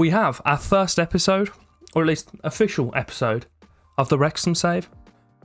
We have our first episode, or at least official episode, of the Wrexham save.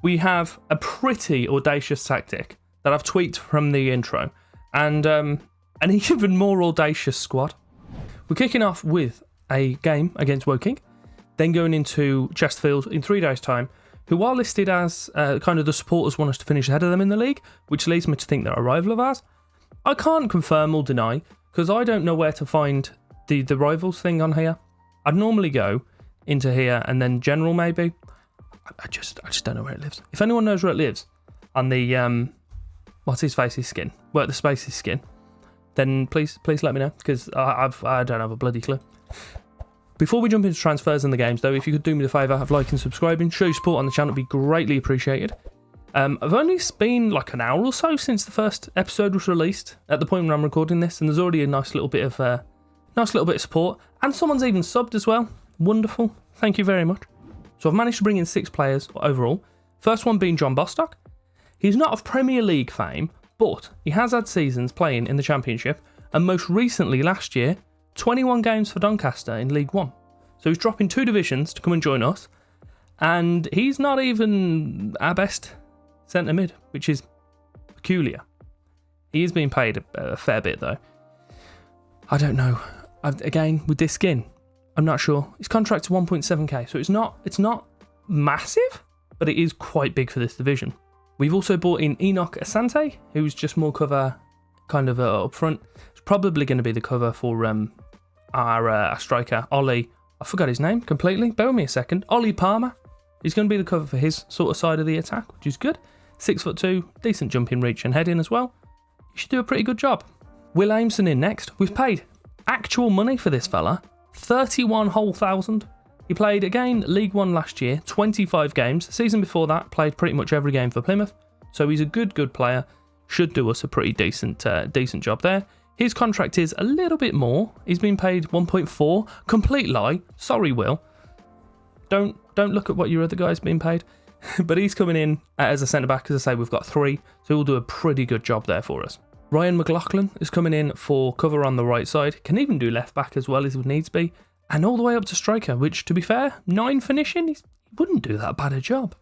We have a pretty audacious tactic that I've tweaked from the intro, and an even more audacious squad. We're kicking off with a game against Woking, then going into Chesterfield in 3 days' time, who are listed as kind of the supporters want us to finish ahead of them in the league, which leads me to think they're a rival of ours. I can't confirm or deny, because I don't know where to find the rivals thing on here. I'd normally go into here and then general maybe. I just don't know where it lives. If anyone knows where it lives on the what's his face's skin, work the space's skin, then please let me know, because I don't have a bloody clue. Before we jump into transfers and the games though, if you could do me the favour of liking and subscribing, show your support on the channel, would be greatly appreciated. I've only been like an hour or so since the first episode was released at the point when I'm recording this, and there's already a nice little bit of support, and someone's even subbed as well. Wonderful, thank you very much. So I've managed to bring in 6 players overall. First one being John Bostock. He's not of Premier League fame, but he has had seasons playing in the Championship, and most recently last year, 21 games for Doncaster in League One. So he's dropping 2 divisions to come and join us, and he's not even our best centre mid, which is peculiar. He is being paid a fair bit though. I don't know. Again, with this skin, I'm not sure. His contract's 1.7k, so it's not massive, but it is quite big for this division. We've also brought in Enoch Asante, who's just more cover kind of up front. It's probably going to be the cover for our striker, Ollie. I forgot his name completely. Bear with me a second. Ollie Palmer. He's going to be the cover for his sort of side of the attack, which is good. 6'2", decent jumping reach and heading as well. He should do a pretty good job. Will Ameson in next. We've paid actual money for this fella. 31,000. He played again League One last year, 25 games. The season before that, played pretty much every game for Plymouth. So he's a good player. Should do us a pretty decent job there. His contract is a little bit more. He's been paid 1.4. Complete lie. Sorry, Will. Don't look at what your other guy's been paid. But he's coming in as a centre back. As I say, we've got 3, so he'll do a pretty good job there for us. Ryan McElhenny is coming in for cover on the right side. Can even do left back as well as it needs be. And all the way up to striker, which, to be fair, 9 finishing, he wouldn't do that bad a job.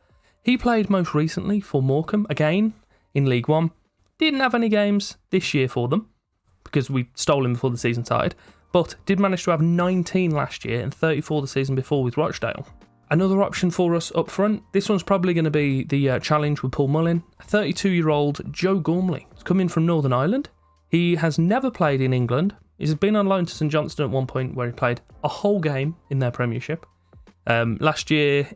He played most recently for Morecambe, again, in League One. Didn't have any games this year for them, because we stole him before the season started, but did manage to have 19 last year and 34 the season before with Rochdale. Another option for us up front, this one's probably going to be the challenge with Paul Mullin. 32-year-old Joe Gormley has come in from Northern Ireland. He has never played in England. He's been on loan to St Johnstone at one point where he played a whole game in their Premiership. Last year,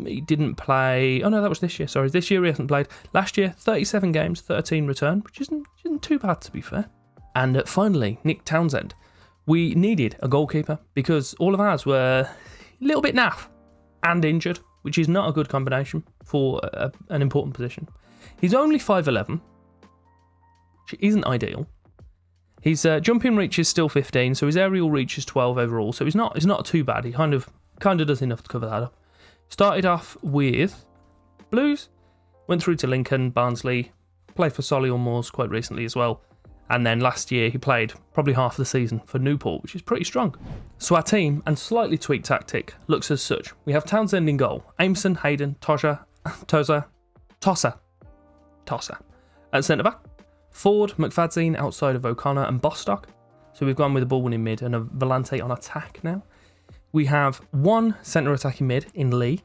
he didn't play. Oh no, that was this year. Sorry, this year he hasn't played. Last year, 37 games, 13 return, which isn't too bad to be fair. And finally, Nick Townsend. We needed a goalkeeper because all of ours were a little bit naff and injured, which is not a good combination for an important position. He's only 5'11", which isn't ideal. His jumping reach is still 15, so his aerial reach is 12 overall. So he's not too bad. He kind of does enough to cover that up. Started off with Blues, went through to Lincoln, Barnsley, played for Solihull Moors quite recently as well. And then last year he played probably half the season for Newport, which is pretty strong. So our team and slightly tweaked tactic looks as such. We have Townsend in goal, Ameson, Hayden, Tosser at centre back. Ford, McFadzean outside of O'Connor and Bostock. So we've gone with a ball winning mid and a Volante on attack now. We have 1 centre attacking mid in Lee.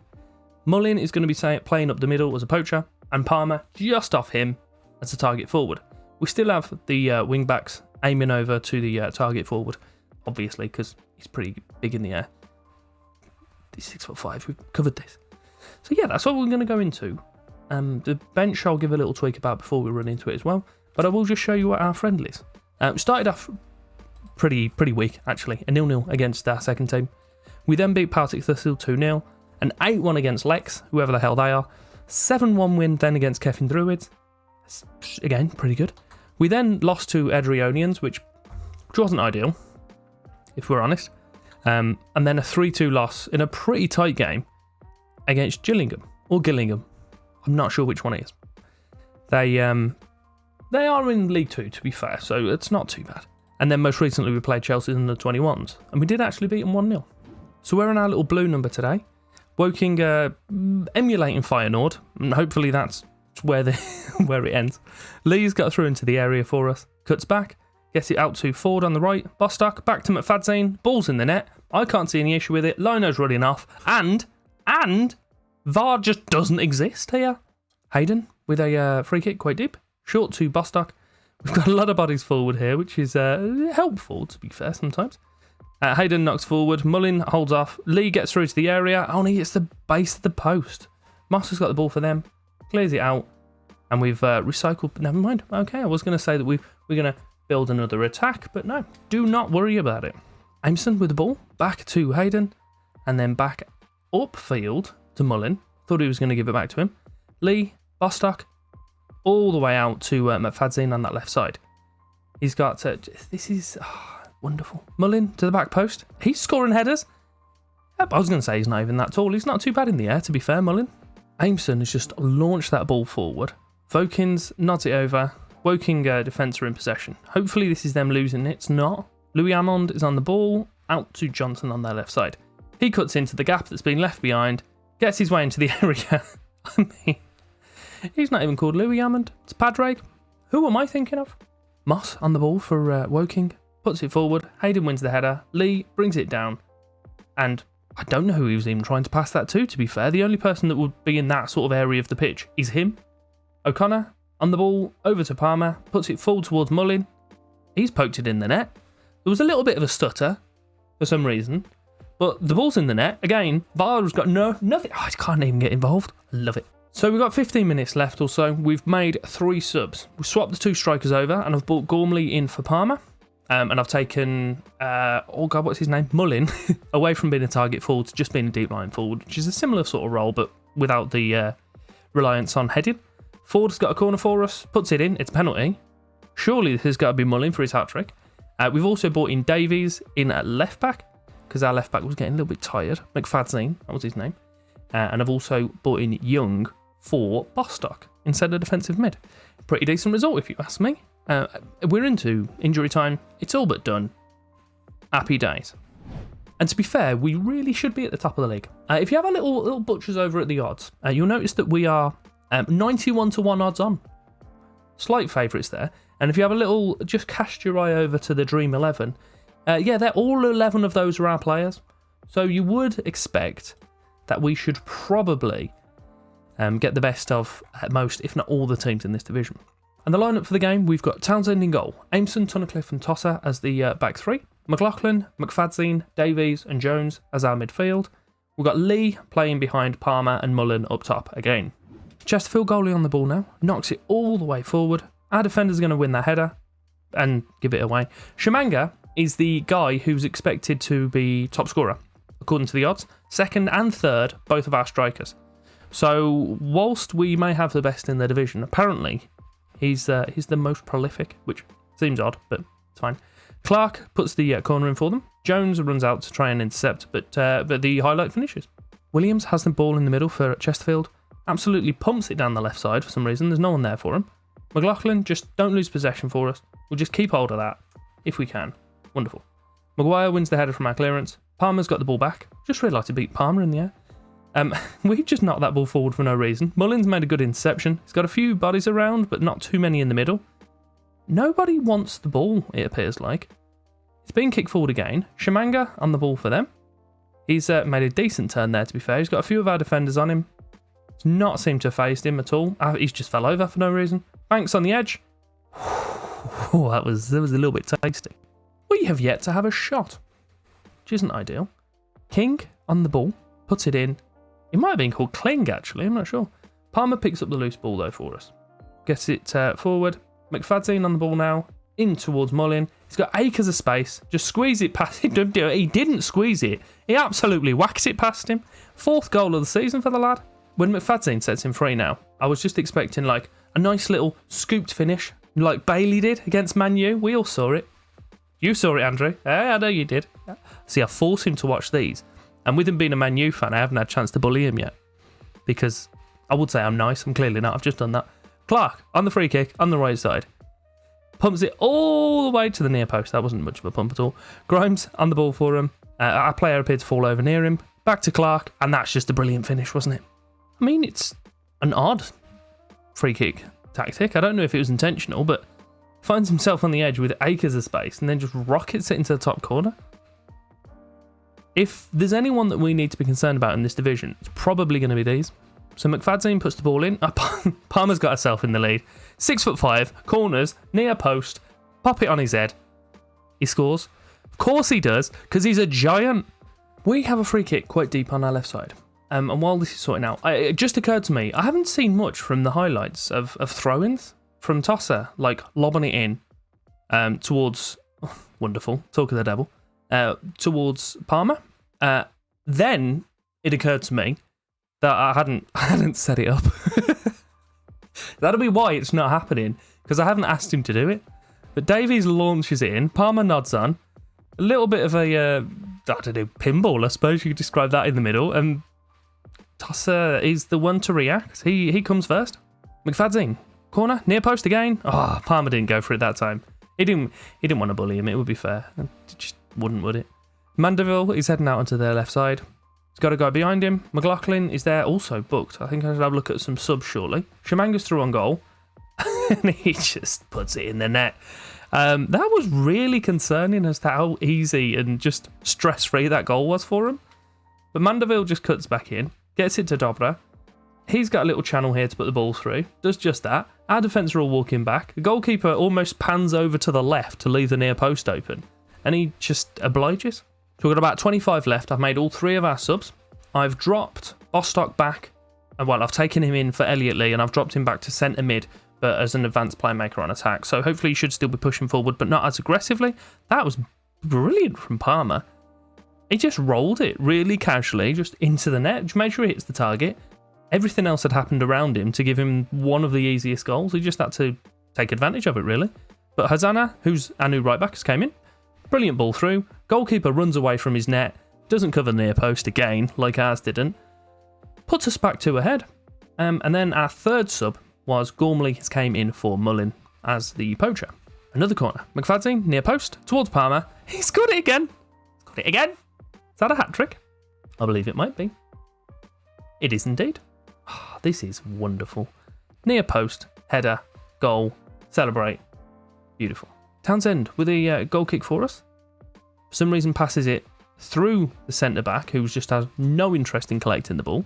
Mullin is going to be playing up the middle as a poacher, and Palmer just off him as a target forward. We still have the wing backs aiming over to the target forward, obviously, because he's pretty big in the air. He's 6'5". We've covered this. So yeah, that's what we're going to go into. The bench I'll give a little tweak about before we run into it as well. But I will just show you what our friendly is. We started off pretty weak, actually. A 0-0 against our second team. We then beat Partick Thistle 2-0. An 8-1 against Lex, whoever the hell they are. 7-1 win then against Keffin Druids. Again, pretty good. We then lost to Edrionians, which wasn't ideal, if we're honest. And then a 3-2 loss in a pretty tight game against Gillingham. Or Gillingham. I'm not sure which one it is. They are in League 2, to be fair, so it's not too bad. And then most recently we played Chelsea in the 21s, and we did actually beat them 1-0. So we're in our little blue number today. Woking emulating Feyenoord, and hopefully that's where where it ends. Lee's got through into the area for us, cuts back, gets it out to Ford on the right, Bostock, back to McFadzean, ball's in the net. I can't see any issue with it, Lino's running off, and VAR just doesn't exist here. Hayden with a free kick, quite deep, short to Bostock. We've got a lot of bodies forward here, which is helpful, to be fair, sometimes. Hayden knocks forward, Mullin holds off, Lee gets through to the area, only it's the base of the post. Moss has got the ball for them, clears it out, and we've recycled, never mind. Okay, I was going to say that we're going to build another attack, but no, do not worry about it. Aimson with the ball, back to Hayden, and then back upfield to Mullin. Thought he was going to give it back to him. Lee, Bostock, all the way out to McFadzean on that left side. He's got, this is wonderful. Mullin to the back post. He's scoring headers. I was going to say he's not even that tall. He's not too bad in the air, to be fair, Mullin. Aimson has just launched that ball forward. Vokins nods it over. Woking defence are in possession. Hopefully this is them losing it. It's not. Louis Amond is on the ball, out to Johnson on their left side. He cuts into the gap that's been left behind, gets his way into the area. I mean, he's not even called Louis Amond. It's Padraig. Who am I thinking of? Moss on the ball for Woking, puts it forward. Hayden wins the header. Lee brings it down. And I don't know who he was even trying to pass that to be fair. The only person that would be in that sort of area of the pitch is him. O'Connor on the ball, over to Palmer, puts it full towards Mullin. He's poked it in the net. There was a little bit of a stutter for some reason, but the ball's in the net. Again, VAR's got nothing. I can't even get involved. I love it. So we've got 15 minutes left or so. We've made 3 subs. We've swapped the 2 strikers over, and I've brought Gormley in for Palmer. And I've taken, what's his name? Mullin, away from being a target forward to just being a deep line forward, which is a similar sort of role, but without the reliance on heading. Ford's got a corner for us, puts it in, it's a penalty. Surely this has got to be Mullin for his hat-trick. We've also brought in Davies in at left back, because our left back was getting a little bit tired. McFadzean, that was his name. And I've also brought in Young for Bostock instead of defensive mid. Pretty decent result if you ask me. We're into injury time. It's all but done. Happy days. And to be fair, we really should be at the top of the league. If you have a little butchers over at the odds, you'll notice that we are 91-1 odds on. Slight favourites there. And if you have a little, just cast your eye over to the Dream 11. They're all 11 of those are our players. So you would expect that we should probably get the best of most, if not all, the teams in this division. And the lineup for the game, we've got Townsend in goal, Aimson, Tunnicliffe and Tosser as the back 3, McLaughlin, McFadzean, Davies and Jones as our midfield. We've got Lee playing behind Palmer and Mullin up top again. Chesterfield goalie on the ball now, knocks it all the way forward. Our defender's going to win that header and give it away. Shamanga is the guy who's expected to be top scorer, according to the odds. Second and third, both of our strikers. So whilst we may have the best in the division, apparently he's the most prolific, which seems odd, but it's fine. Clark puts the corner in for them. Jones runs out to try and intercept, but the highlight finishes. Williams has the ball in the middle for Chesterfield. Absolutely pumps it down the left side for some reason. There's no one there for him. McLaughlin, just don't lose possession for us. We'll just keep hold of that if we can. Wonderful. Maguire wins the header from our clearance. Palmer's got the ball back. Just really like to beat Palmer in the air. We've just knocked that ball forward for no reason. Mullin's made a good interception. He's got a few bodies around, but not too many in the middle. Nobody wants the ball, it appears like. It's been kicked forward again. Shamanga on the ball for them. He's made a decent turn there, to be fair. He's got a few of our defenders on him. It's not seemed to have phased him at all. He's just fell over for no reason. Banks on the edge. That was a little bit tasty. We have yet to have a shot, which isn't ideal. King on the ball, puts it in. It might have been called Kling, actually, I'm not sure. Palmer picks up the loose ball, though, for us. Gets it forward. McFadzean on the ball now, in towards Mullin. He's got acres of space. Just squeeze it past him. He didn't squeeze it. He absolutely whacks it past him. 4th goal of the season for the lad. When McFadzean sets him free now, I was just expecting like a nice little scooped finish, like Bailey did against Man U. We all saw it. You saw it, Andrew. I know you did. See, I forced him to watch these. And with him being a Man U fan, I haven't had a chance to bully him yet. Because I would say I'm nice. I'm clearly not. I've just done that. Clark on the free kick on the right side. pumps it all the way to the near post. That wasn't much of a pump at all. Grimes on the ball for him. Our player appeared to fall over near him. Back to Clark, and that's just a brilliant finish, wasn't it? I mean, it's an odd free kick tactic. I don't know if it was intentional, but finds himself on the edge with acres of space and then just rockets it into the top corner. If there's anyone that we need to be concerned about in this division, it's probably going to be these. So McFadzean puts the ball in. Palmer's got herself in the lead. 6'5", corners, near post, pop it on his head. He scores. Of course he does, because he's a giant. We have a free kick quite deep on our left side. And while this is sorting out, it just occurred to me, I haven't seen much from the highlights of throw-ins from Tosser, like lobbing it in towards, wonderful, talk of the devil, towards Palmer. Then it occurred to me that I hadn't set it up. That'll be why it's not happening, because I haven't asked him to do it. But Davies launches it in, Palmer nods on, a little bit of a, I don't know, pinball, I suppose you could describe that in the middle, and Tosser is the one to react. He comes first. McFadzean, corner, near post again. Oh, Palmer didn't go for it that time. He didn't want to bully him, it would be fair. It just wouldn't, would it? Mandeville is heading out onto their left side. He's got a guy behind him. McLaughlin is there, also booked. I think I should have a look at some subs shortly. Shamanga's through on goal. And he just puts it in the net. That was really concerning as to how easy and just stress-free that goal was for him. But Mandeville just cuts back in, gets it to Dobra. He's got a little channel here to put the ball through. Does just that. Our defence are all walking back. The goalkeeper almost pans over to the left to leave the near post open. And he just obliges. So we've got about 25 left. I've made all 3 of our subs. I've dropped Bostock back. Well, I've taken him in for Elliot Lee and I've dropped him back to centre mid, but as an advanced playmaker on attack. So hopefully he should still be pushing forward, but not as aggressively. That was brilliant from Palmer. He just rolled it really casually, just into the net. Just made sure he hits the target. Everything else had happened around him to give him one of the easiest goals. He just had to take advantage of it, really. But Hazana, who's our new right back, has came in. Brilliant ball through. Goalkeeper runs away from his net. Doesn't cover the near post again, like ours didn't. Puts us back 2 ahead. And then our third sub was Gormley has came in for Mullin as the poacher. Another corner. McFadzean, near post, towards Palmer. He scored it again. Scored it again. Is that a hat-trick? I believe it might be. It is indeed. Oh, this is wonderful. Near post, header, goal, celebrate. Beautiful. Townsend with a goal kick for us. For some reason passes it through the centre-back, who just has no interest in collecting the ball.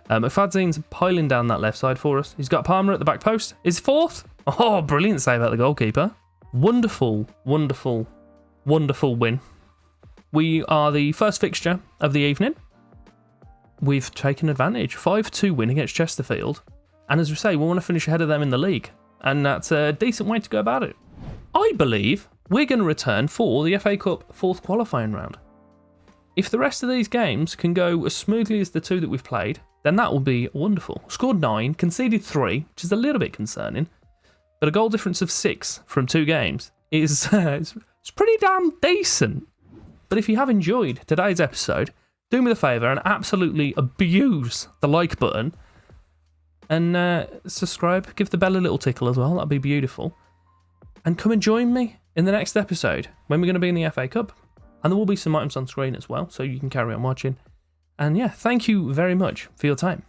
McFadzean's piling down that left side for us. He's got Palmer at the back post. His 4th. Oh, brilliant save out the goalkeeper. Wonderful, wonderful, wonderful win. We are the first fixture of the evening. We've taken advantage. 5-2 win against Chesterfield. And as we say, we want to finish ahead of them in the league. And that's a decent way to go about it. I believe we're going to return for the FA Cup 4th qualifying round. If the rest of these games can go as smoothly as the 2 that we've played, then that will be wonderful. Scored 9, conceded 3, which is a little bit concerning. But a goal difference of 6 from 2 games is it's pretty damn decent. But if you have enjoyed today's episode, do me the favour and absolutely abuse the like button. And subscribe, give the bell a little tickle as well, that'd be beautiful. And come and join me in the next episode when we're going to be in the FA Cup. And there will be some items on screen as well, so you can carry on watching. And yeah, thank you very much for your time.